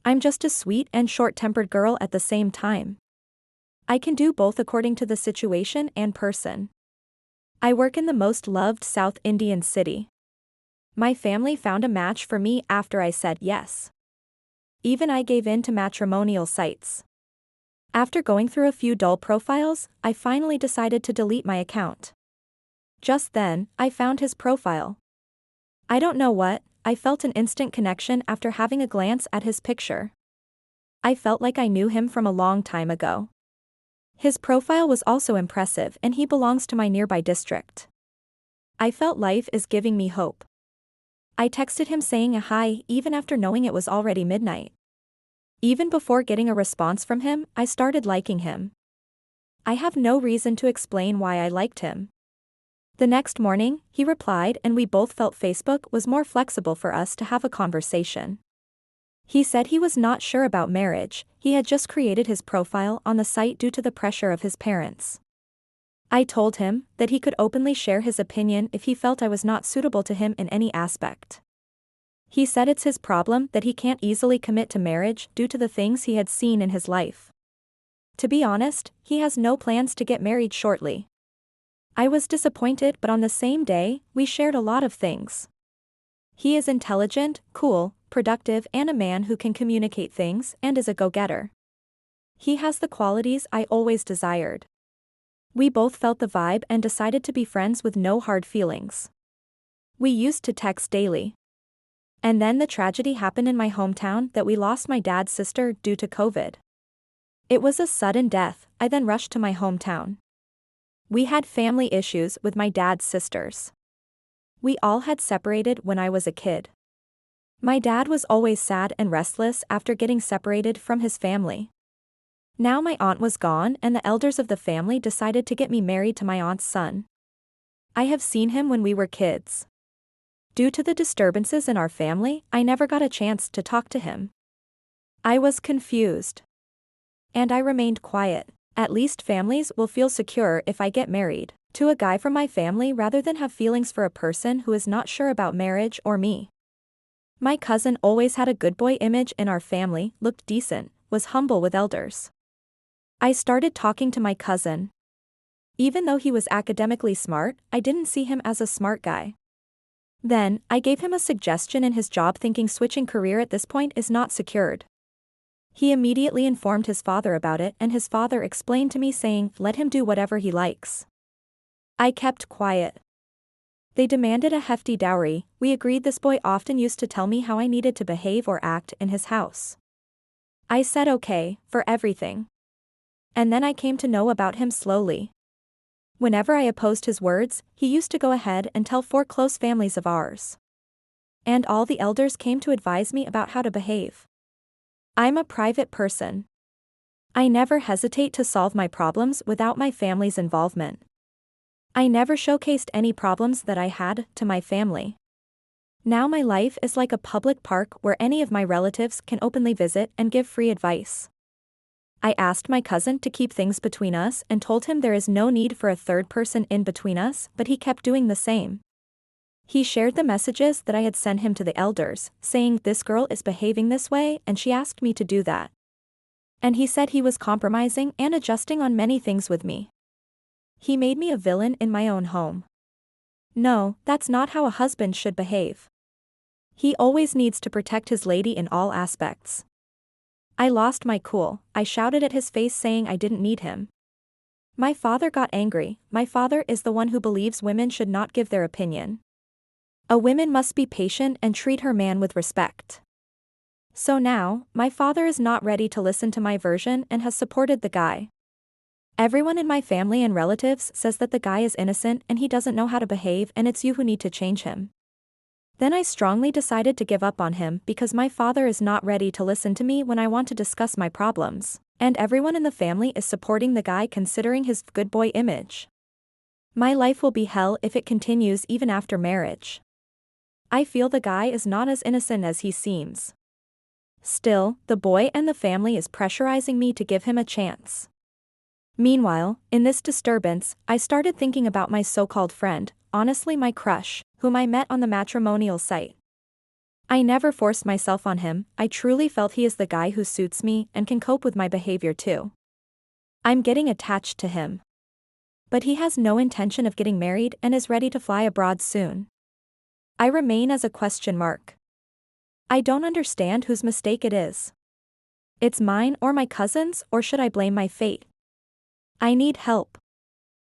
I'm just a sweet and short-tempered girl at the same time. I can do both according to the situation and person. I work in the most loved South Indian city. My family found a match for me after I said yes. Even I gave in to matrimonial sites. After going through a few dull profiles, I finally decided to delete my account. Just then, I found his profile. I don't know what, I felt an instant connection after having a glance at his picture. I felt like I knew him from a long time ago. His profile was also impressive and he belongs to my nearby district. I felt life is giving me hope. I texted him saying a hi even after knowing it was already midnight. Even before getting a response from him, I started liking him. I have no reason to explain why I liked him. The next morning, he replied and we both felt Facebook was more flexible for us to have a conversation. He said he was not sure about marriage, he had just created his profile on the site due to the pressure of his parents. I told him that he could openly share his opinion if he felt I was not suitable to him in any aspect. He said it's his problem that he can't easily commit to marriage due to the things he had seen in his life. To be honest, he has no plans to get married shortly. I was disappointed, but on the same day, we shared a lot of things. He is intelligent, cool, productive and a man who can communicate things and is a go-getter. He has the qualities I always desired. We both felt the vibe and decided to be friends with no hard feelings. We used to text daily. And then the tragedy happened in my hometown that we lost my dad's sister due to COVID. It was a sudden death, I then rushed to my hometown. We had family issues with my dad's sisters. We all had separated when I was a kid. My dad was always sad and restless after getting separated from his family. Now my aunt was gone and the elders of the family decided to get me married to my aunt's son. I have seen him when we were kids. Due to the disturbances in our family, I never got a chance to talk to him. I was confused. And I remained quiet. At least families will feel secure if I get married to a guy from my family rather than have feelings for a person who is not sure about marriage or me. My cousin always had a good boy image in our family, looked decent, was humble with elders. I started talking to my cousin. Even though he was academically smart, I didn't see him as a smart guy. Then, I gave him a suggestion in his job thinking switching career at this point is not secured. He immediately informed his father about it and his father explained to me saying, let him do whatever he likes. I kept quiet. They demanded a hefty dowry. We agreed. This boy often used to tell me how I needed to behave or act in his house. I said okay, for everything. And then I came to know about him slowly. Whenever I opposed his words, he used to go ahead and tell 4 close families of ours. And all the elders came to advise me about how to behave. I'm a private person. I never hesitate to solve my problems without my family's involvement. I never showcased any problems that I had to my family. Now my life is like a public park where any of my relatives can openly visit and give free advice. I asked my cousin to keep things between us and told him there is no need for a third person in between us, but he kept doing the same. He shared the messages that I had sent him to the elders, saying this girl is behaving this way and she asked me to do that. And he said he was compromising and adjusting on many things with me. He made me a villain in my own home. No, that's not how a husband should behave. He always needs to protect his lady in all aspects. I lost my cool. I shouted at his face saying I didn't need him. My father got angry. My father is the one who believes women should not give their opinion. A woman must be patient and treat her man with respect. So now, my father is not ready to listen to my version and has supported the guy. Everyone in my family and relatives says that the guy is innocent and he doesn't know how to behave and it's you who need to change him. Then I strongly decided to give up on him because my father is not ready to listen to me when I want to discuss my problems, and everyone in the family is supporting the guy considering his good boy image. My life will be hell if it continues even after marriage. I feel the guy is not as innocent as he seems. Still, the boy and the family is pressurizing me to give him a chance. Meanwhile, in this disturbance, I started thinking about my so-called friend, honestly my crush, whom I met on the matrimonial site. I never forced myself on him, I truly felt he is the guy who suits me and can cope with my behavior too. I'm getting attached to him. But he has no intention of getting married and is ready to fly abroad soon. I remain as a question mark. I don't understand whose mistake it is. It's mine or my cousin's, or should I blame my fate? I need help.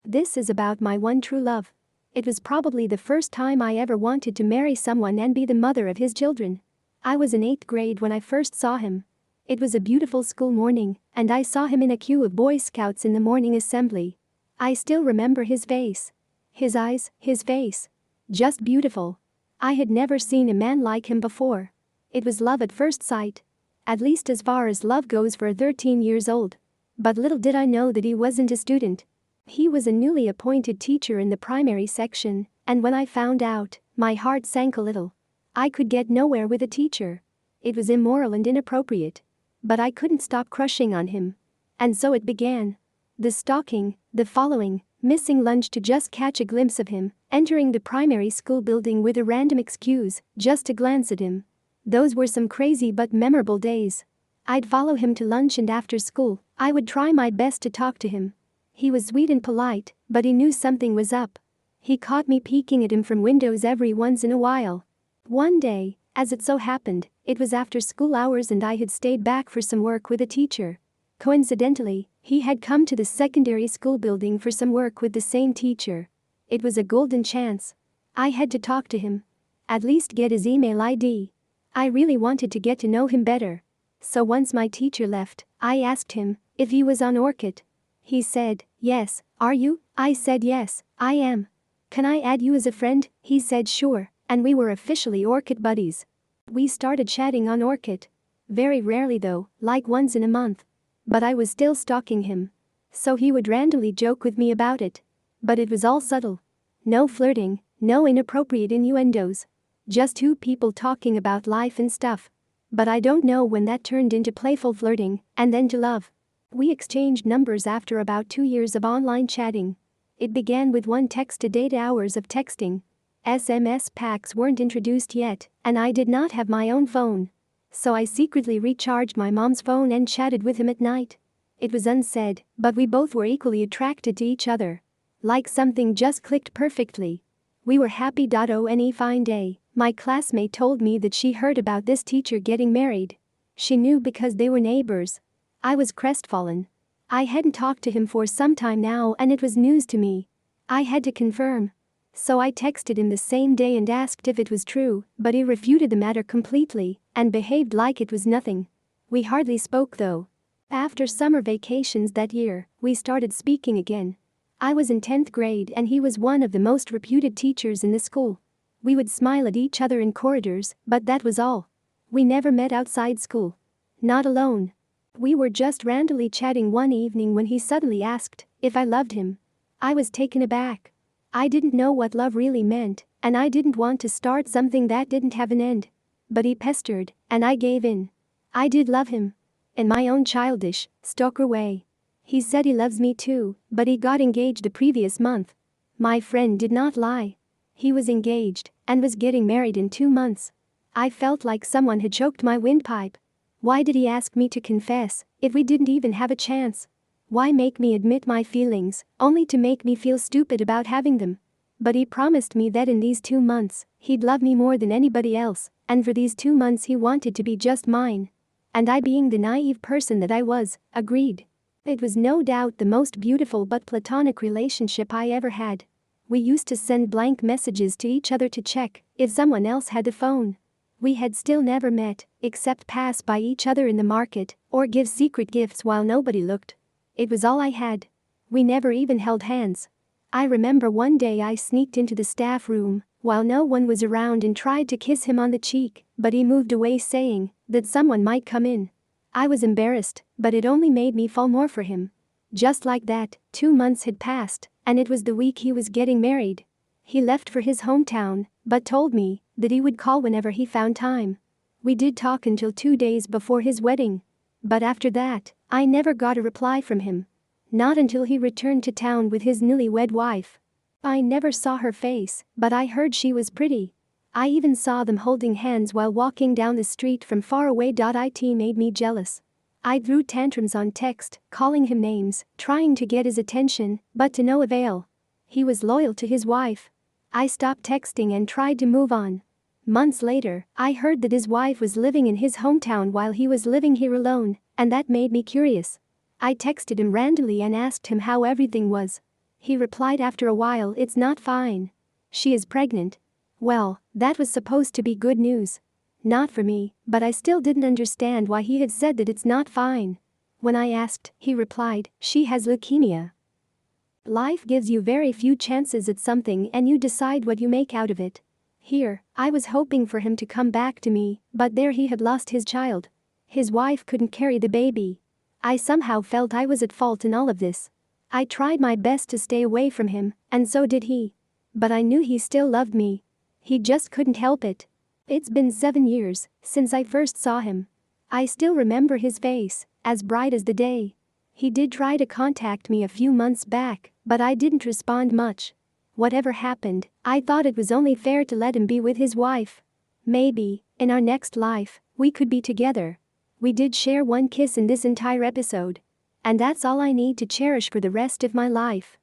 This is about my one true love. It was probably the first time I ever wanted to marry someone and be the mother of his children. I was in 8th grade when I first saw him. It was a beautiful school morning, and I saw him in a queue of Boy Scouts in the morning assembly. I still remember his face. His eyes, his face. Just beautiful. I had never seen a man like him before. It was love at first sight. At least as far as love goes for a 13 years old. But little did I know that he wasn't a student. He was a newly appointed teacher in the primary section, and when I found out, my heart sank a little. I could get nowhere with a teacher. It was immoral and inappropriate. But I couldn't stop crushing on him. And so it began. The stalking, the following, missing lunch to just catch a glimpse of him, entering the primary school building with a random excuse, just to glance at him. Those were some crazy but memorable days. I'd follow him to lunch, and after school, I would try my best to talk to him. He was sweet and polite, but he knew something was up. He caught me peeking at him from windows every once in a while. One day, as it so happened, it was after school hours and I had stayed back for some work with a teacher. Coincidentally, he had come to the secondary school building for some work with the same teacher. It was a golden chance. I had to talk to him. At least get his email ID. I really wanted to get to know him better. So once my teacher left, I asked him if he was on Orchid. He said, "Yes, are you?" I said, "Yes, I am." "Can I add you as a friend?" He said, "Sure," and we were officially Orchid buddies. We started chatting on Orchid. Very rarely though, like once in a month. But I was still stalking him. So he would randomly joke with me about it. But it was all subtle. No flirting, no inappropriate innuendos. Just two people talking about life and stuff. But I don't know when that turned into playful flirting, and then to love. We exchanged numbers after about 2 years of online chatting. It began with one text a day, hours of texting. SMS packs weren't introduced yet, and I did not have my own phone. So I secretly recharged my mom's phone and chatted with him at night. It was unsaid, but we both were equally attracted to each other. Like something just clicked perfectly. We were happy. One fine day, my classmate told me that she heard about this teacher getting married. She knew because they were neighbors. I was crestfallen. I hadn't talked to him for some time now, and it was news to me. I had to confirm. So I texted him the same day and asked if it was true, but he refuted the matter completely and behaved like it was nothing. We hardly spoke though. After summer vacations that year, we started speaking again. I was in 10th grade and he was one of the most reputed teachers in the school. We would smile at each other in corridors, but that was all. We never met outside school. Not alone. We were just randomly chatting one evening when he suddenly asked if I loved him. I was taken aback. I didn't know what love really meant, and I didn't want to start something that didn't have an end. But he pestered, and I gave in. I did love him. In my own childish, stalker way. He said he loves me too, but he got engaged the previous month. My friend did not lie. He was engaged and was getting married in 2 months. I felt like someone had choked my windpipe. Why did he ask me to confess if we didn't even have a chance? Why make me admit my feelings, only to make me feel stupid about having them? But he promised me that in these 2 months, he'd love me more than anybody else, and for these 2 months he wanted to be just mine. And I, being the naive person that I was, agreed. It was no doubt the most beautiful but platonic relationship I ever had. We used to send blank messages to each other to check if someone else had the phone. We had still never met, except pass by each other in the market or give secret gifts while nobody looked. It was all I had. We never even held hands. I remember one day I sneaked into the staff room while no one was around and tried to kiss him on the cheek, but he moved away saying that someone might come in. I was embarrassed, but it only made me fall more for him. Just like that, 2 months had passed, and it was the week he was getting married. He left for his hometown, but told me that he would call whenever he found time. We did talk until 2 days before his wedding. But after that, I never got a reply from him. Not until he returned to town with his newlywed wife. I never saw her face, but I heard she was pretty. I even saw them holding hands while walking down the street from far away. It made me jealous. I threw tantrums on text, calling him names, trying to get his attention, but to no avail. He was loyal to his wife. I stopped texting and tried to move on. Months later, I heard that his wife was living in his hometown while he was living here alone, and that made me curious. I texted him randomly and asked him how everything was. He replied after a while, "It's not fine. She is pregnant." Well, that was supposed to be good news. Not for me, but I still didn't understand why he had said that it's not fine. When I asked, he replied, "She has leukemia." Life gives you very few chances at something and you decide what you make out of it. Here, I was hoping for him to come back to me, but there he had lost his child. His wife couldn't carry the baby. I somehow felt I was at fault in all of this. I tried my best to stay away from him, and so did he. But I knew he still loved me. He just couldn't help it. It's been 7 years since I first saw him. I still remember his face, as bright as the day. He did try to contact me a few months back, but I didn't respond much. Whatever happened, I thought it was only fair to let him be with his wife. Maybe, in our next life, we could be together. We did share one kiss in this entire episode. And that's all I need to cherish for the rest of my life.